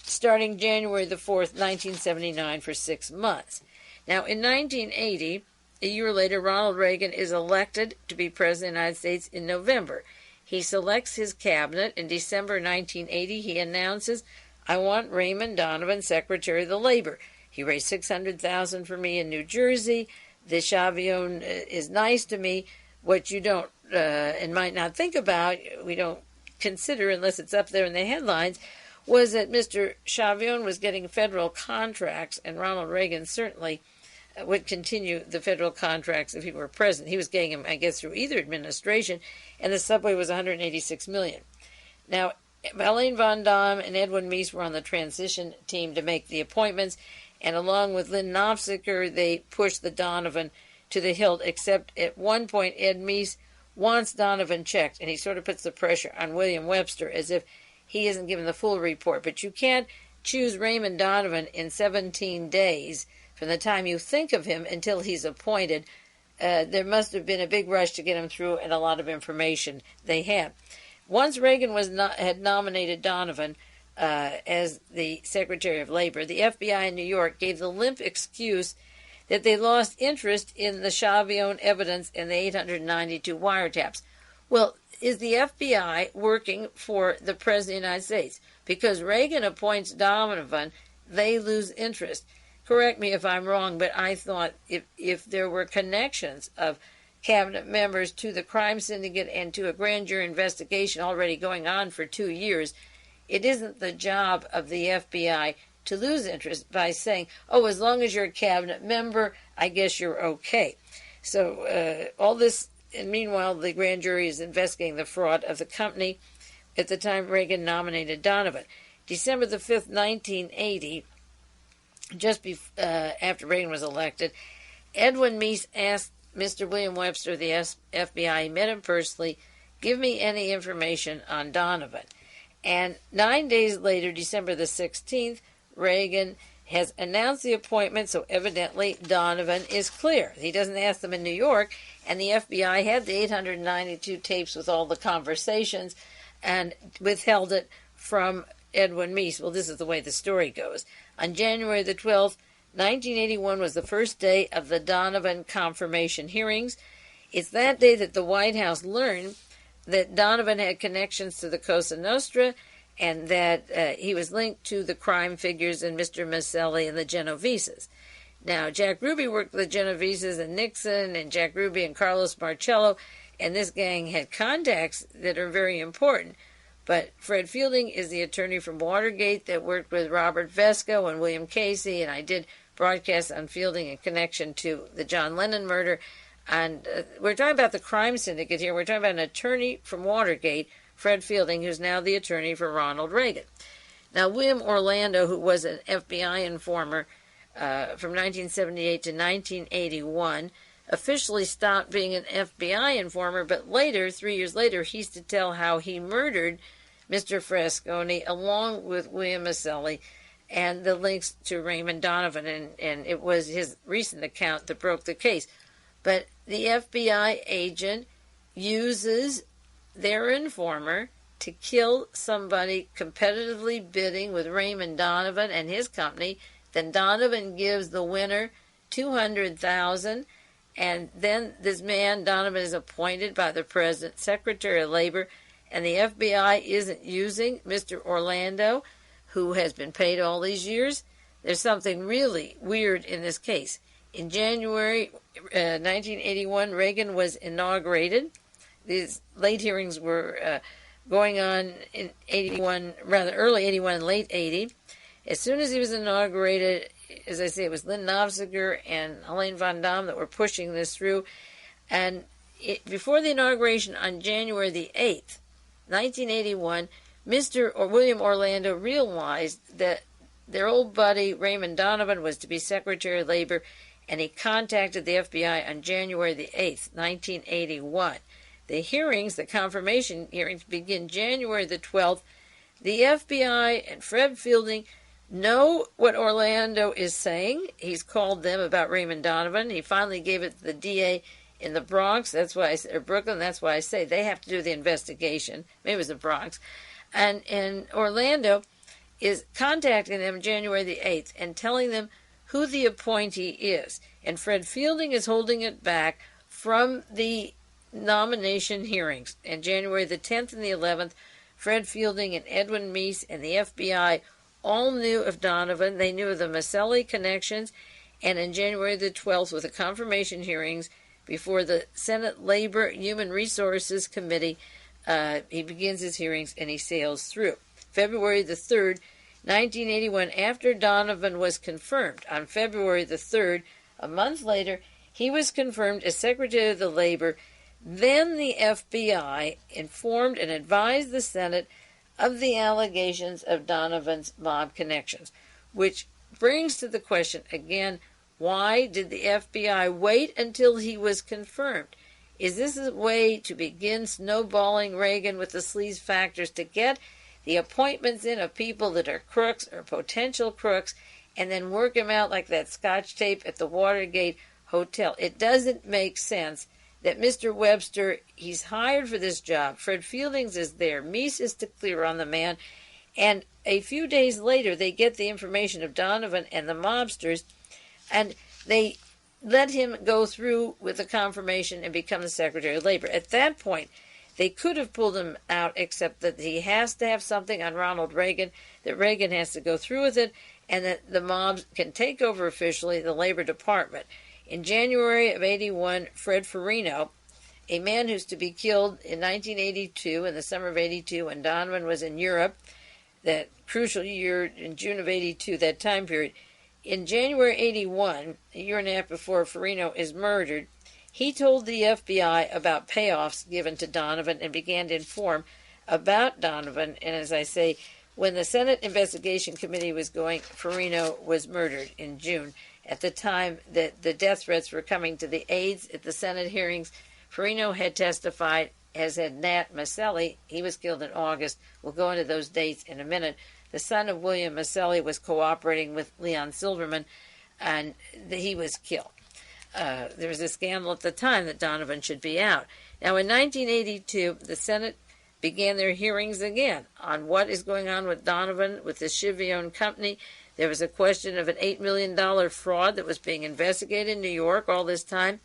starting January the 4th, 1979 for 6 months. Now, in 1980, a year later, Ronald Reagan is elected to be President of the United States in November. He selects his cabinet. In December 1980, he announces, I want Raymond Donovan, Secretary of the Labor. He raised $600,000 for me in New Jersey. The Schiavone is nice to me. What you don't and might not think about, we don't consider unless it's up there in the headlines, was that Mr. Schiavone was getting federal contracts, and Ronald Reagan certainly would continue the federal contracts if he were president. He was getting them, I guess, through either administration, and the subway was $186 million. Now, Marlene von Damme and Edwin Meese were on the transition team to make the appointments, and along with Lynn Nofziger, they pushed the Donovan to the hilt, except at one point Ed Meese wants Donovan checked, and he sort of puts the pressure on William Webster as if he isn't given the full report. But you can't choose Raymond Donovan in 17 days from the time you think of him until he's appointed. There must have been a big rush to get him through and a lot of information they had. Once Reagan had nominated Donovan as the Secretary of Labor, the FBI in New York gave the limp excuse that they lost interest in the Schiavone evidence and the 892 wiretaps. Well, is the FBI working for the President of the United States? Because Reagan appoints Donovan, they lose interest. Correct me if I'm wrong, but I thought if there were connections of cabinet members to the crime syndicate and to a grand jury investigation already going on for 2 years, it isn't the job of the FBI to lose interest by saying, oh, as long as you're a cabinet member, I guess you're okay. So all this, and meanwhile, the grand jury is investigating the fraud of the company at the time Reagan nominated Donovan. December the 5th, 1980, just after Reagan was elected, Edwin Meese asked Mr. William Webster of the FBI, he met him personally, give me any information on Donovan. And 9 days later, December the 16th, Reagan has announced the appointment, so evidently Donovan is clear. He doesn't ask them in New York, and the FBI had the 892 tapes with all the conversations and withheld it from Edwin Meese. Well, this is the way the story goes. On January the 12th, 1981 was the first day of the Donovan confirmation hearings. It's that day that the White House learned that Donovan had connections to the Cosa Nostra and that he was linked to the crime figures in Mr. Marcello and the Genoveses. Now, Jack Ruby worked with the Genoveses and Nixon, and Jack Ruby and Carlos Marcello, and this gang had contacts that are very important. But Fred Fielding is the attorney from Watergate that worked with Robert Vesco and William Casey, and I did broadcasts on Fielding in connection to the John Lennon murder. And we're talking about the crime syndicate here. We're talking about an attorney from Watergate, Fred Fielding, who's now the attorney for Ronald Reagan. Now, William Orlando, who was an FBI informer from 1978 to 1981, officially stopped being an FBI informer, but later, 3 years later, he's to tell how he murdered Mr. Frasconi along with William Marcello and the links to Raymond Donovan, and it was his recent account that broke the case. But the FBI agent uses their informer to kill somebody competitively bidding with Raymond Donovan and his company. Then Donovan gives the winner $200,000, And then this man, Donovan, is appointed by the President, Secretary of Labor, and the FBI isn't using Mr. Orlando, who has been paid all these years. There's something really weird in this case. In January 1981, Reagan was inaugurated. These late hearings were going on in 81, rather early 81 and late 80. As soon as he was inaugurated, as I say, it was Lynn Nofziger and Helene von Damme that were pushing this through. And before the inauguration on January the 8th, 1981, William Orlando realized that their old buddy Raymond Donovan was to be Secretary of Labor, and he contacted the FBI on January the 8th, 1981. The hearings, the confirmation hearings, begin January the 12th. The FBI and Fred Fielding know what Orlando is saying. He's called them about Raymond Donovan. He finally gave it to the DA in the Bronx. That's why or Brooklyn. That's why I say they have to do the investigation. Maybe it was the Bronx. And Orlando is contacting them January the 8th and telling them who the appointee is. And Fred Fielding is holding it back from the nomination hearings. And January the 10th and the 11th, Fred Fielding and Edwin Meese and the FBI all knew of Donovan. They knew of the Marcello connections. And in January the 12th, with the confirmation hearings before the Senate Labor Human Resources Committee, he begins his hearings and he sails through. February the 3rd, 1981, after Donovan was confirmed, on February the 3rd, a month later, he was confirmed as Secretary of the Labor. Then the FBI informed and advised the Senate of the allegations of Donovan's mob connections, which brings to the question again, why did the FBI wait until he was confirmed? Is this a way to begin snowballing Reagan with the sleaze factors to get the appointments in of people that are crooks or potential crooks and then work them out like that Scotch tape at the Watergate Hotel? It doesn't make sense that Mr. Webster, he's hired for this job. Fred Fieldings is there. Meese is to clear on the man. And a few days later, they get the information of Donovan and the mobsters, and they let him go through with the confirmation and become the Secretary of Labor. At that point, they could have pulled him out, except that he has to have something on Ronald Reagan, that Reagan has to go through with it, and that the mobs can take over officially the Labor Department. In January of 81, Fred Farino, a man who's to be killed in 1982, in the summer of 82, when Donovan was in Europe, that crucial year in June of 82, that time period. In January 81, a year and a half before Farino is murdered, he told the FBI about payoffs given to Donovan and began to inform about Donovan. And as I say, when the Senate Investigation Committee was going, Farino was murdered in June. At the time that the death threats were coming to the aides at the Senate hearings, Farino had testified, as had Nat Marcello. He was killed in August. We'll go into those dates in a minute. The son of William Marcello was cooperating with Leon Silverman, and he was killed. There was a scandal at the time that Donovan should be out. Now, in 1982, the Senate began their hearings again on what is going on with Donovan, with the Schiavone Company. There was a question of an $8 million fraud that was being investigated in New York all this time.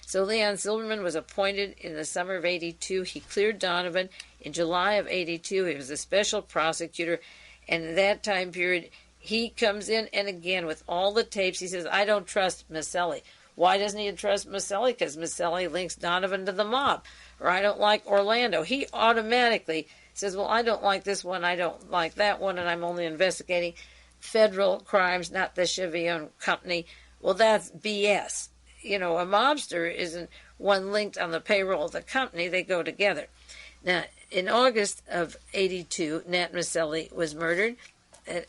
So Leon Silverman was appointed in the summer of 82. He cleared Donovan. In July of 82, he was a special prosecutor. And in that time period, he comes in, and again, with all the tapes, he says, I don't trust Marcello. Why doesn't he trust Marcello? Because Marcello links Donovan to the mob. Or I don't like Orlando. He automatically says, well, I don't like this one, I don't like that one, and I'm only investigating federal crimes, not the Schiavone Company. Well, that's BS. You know, a mobster isn't one linked on the payroll of the company. They go together. Now, in August of 82, Nat Marcello was murdered.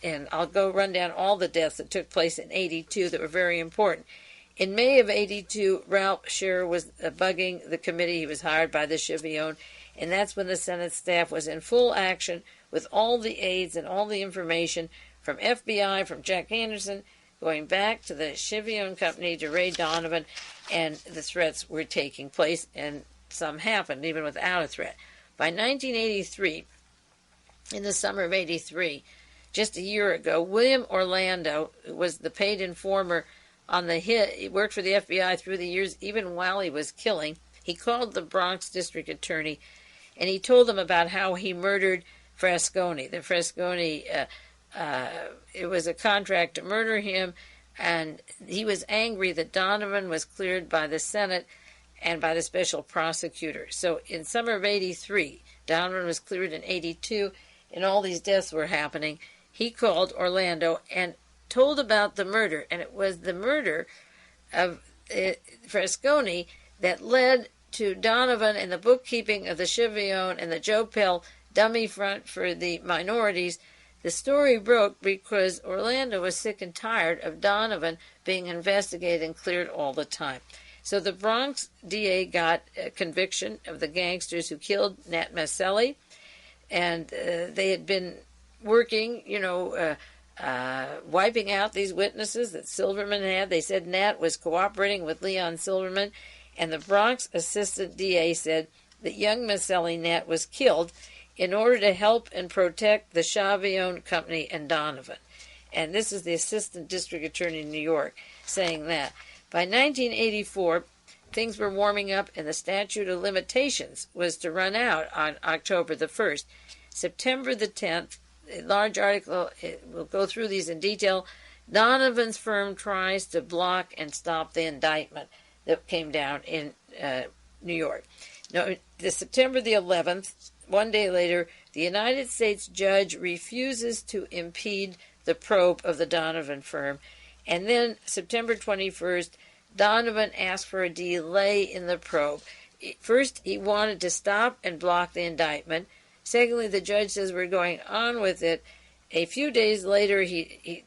And I'll go run down all the deaths that took place in 82 that were very important. In May of 82, Ralph Scherer was bugging the committee. He was hired by the Schiavone. And that's when the Senate staff was in full action with all the aides and all the information from FBI, from Jack Anderson, going back to the Schiavone Company to Ray Donovan, and the threats were taking place, and some happened even without a threat. By 1983, in the summer of 83, just a year ago, William Orlando, who was the paid informer on the hit. He worked for the FBI through the years, even while he was killing. He called the Bronx district attorney, and he told them about how he murdered Frasconi. The Frasconi, it was a contract to murder him, and he was angry that Donovan was cleared by the Senate and by the special prosecutor. So in summer of 83, Donovan was cleared in 82, and all these deaths were happening. He called Orlando and told about the murder, and it was the murder of Frasconi that led to Donovan and the bookkeeping of the Schiavone and the Joe Pell dummy front for the minorities. The story broke because Orlando was sick and tired of Donovan being investigated and cleared all the time. So the Bronx DA got a conviction of the gangsters who killed Nat Maselli, and they had been working, wiping out these witnesses that Silverman had. They said Nat was cooperating with Leon Silverman, and the Bronx assistant DA said that young Maselli Nat was killed in order to help and protect the Schiavone Company and Donovan. And this is the assistant district attorney in New York saying that. By 1984, things were warming up, and the statute of limitations was to run out on October the 1st. September the 10th, a large article, we'll go through these in detail. Donovan's firm tries to block and stop the indictment that came down in New York. No, the September the 11th, one day later, the United States judge refuses to impede the probe of the Donovan firm. And then September 21st, Donovan asked for a delay in the probe. First, he wanted to stop and block the indictment. Secondly, the judge says we're going on with it. A few days later,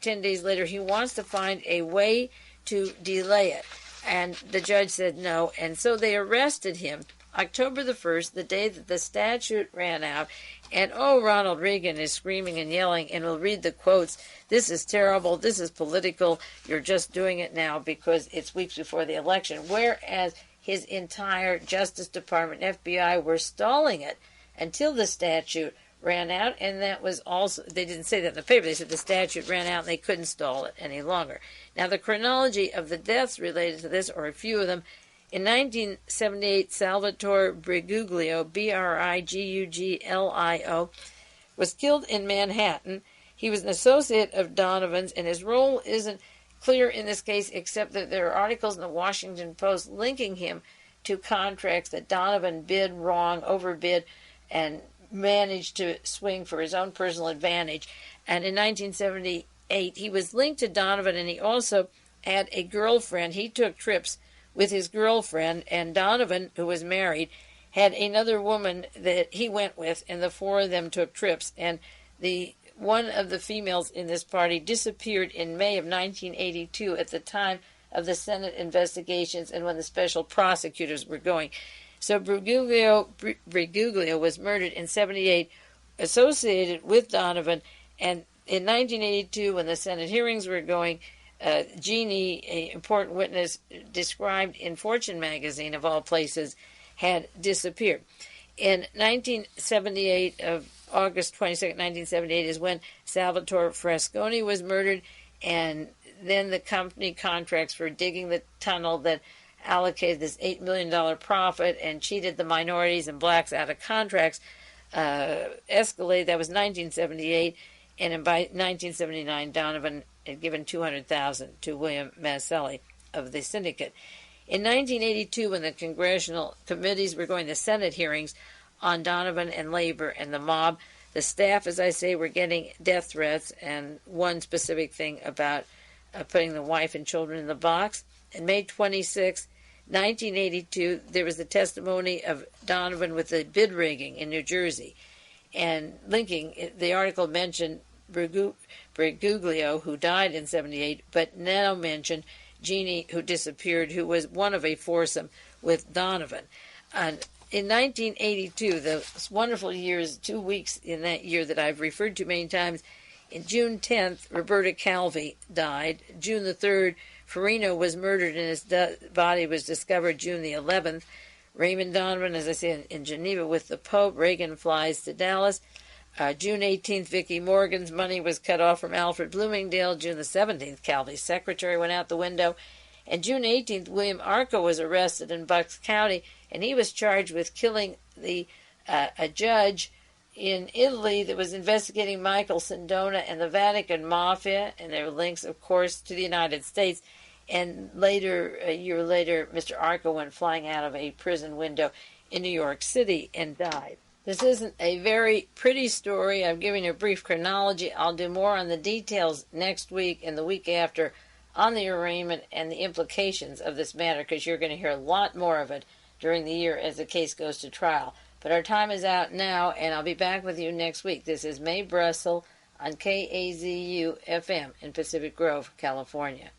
10 days later, he wants to find a way to delay it. And the judge said no. And so they arrested him October the 1st, the day that the statute ran out. And Ronald Reagan is screaming and yelling, and we'll read the quotes. This is terrible. This is political. You're just doing it now because it's weeks before the election. Whereas his entire Justice Department, FBI, were stalling it until the statute ran out. And that was also, they didn't say that in the paper. They said the statute ran out and they couldn't stall it any longer. Now, the chronology of the deaths related to this, or a few of them, in 1978, Salvatori Briguglio, Briguglio, was killed in Manhattan. He was an associate of Donovan's, and his role isn't clear in this case, except that there are articles in the Washington Post linking him to contracts that Donovan bid wrong, overbid, and managed to swing for his own personal advantage. And in 1978, he was linked to Donovan, and he also had a girlfriend. He took trips with his girlfriend, and Donovan, who was married, had another woman that he went with, and the four of them took trips. And one of the females in this party disappeared in May of 1982 at the time of the Senate investigations and when the special prosecutors were going. So Briguglio was murdered in 78, associated with Donovan, and in 1982, when the Senate hearings were going, Jeannie, an important witness described in Fortune magazine, of all places, had disappeared. In 1978, of August 22nd, 1978, is when Salvatore Frasconi was murdered, and then the company contracts for digging the tunnel that allocated this $8 million profit and cheated the minorities and blacks out of contracts escalated. That was 1978, and by 1979, Donovan had given $200,000 to William Maselli of the syndicate. In 1982, when the congressional committees were going to Senate hearings on Donovan and labor and the mob, the staff, as I say, were getting death threats, and one specific thing about putting the wife and children in the box. On May 26, 1982, there was the testimony of Donovan with the bid rigging in New Jersey. And linking, the article mentioned Briguglio, who died in 78, but now mentioned Jeannie, who disappeared, who was one of a foursome with Donovan. And in 1982, those wonderful years, 2 weeks in that year that I've referred to many times, in June 10th, Roberta Calvi died. June the 3rd, Farino was murdered and his body was discovered June the 11th. Raymond Donovan, as I say, in Geneva with the Pope. Reagan flies to Dallas. June 18th, Vicki Morgan's money was cut off from Alfred Bloomingdale. June the 17th, Calvi's secretary went out the window. And June 18th, William Arco was arrested in Bucks County, and he was charged with killing a judge in Italy that was investigating Michael Sindona and the Vatican Mafia, and there were links, of course, to the United States. And later, a year later, Mr. Arco went flying out of a prison window in New York City and died. This isn't a very pretty story. I'm giving a brief chronology. I'll do more on the details next week and the week after on the arraignment and the implications of this matter, because you're going to hear a lot more of it during the year as the case goes to trial. But our time is out now, and I'll be back with you next week. This is Mae Brussell on KAZU-FM in Pacific Grove, California.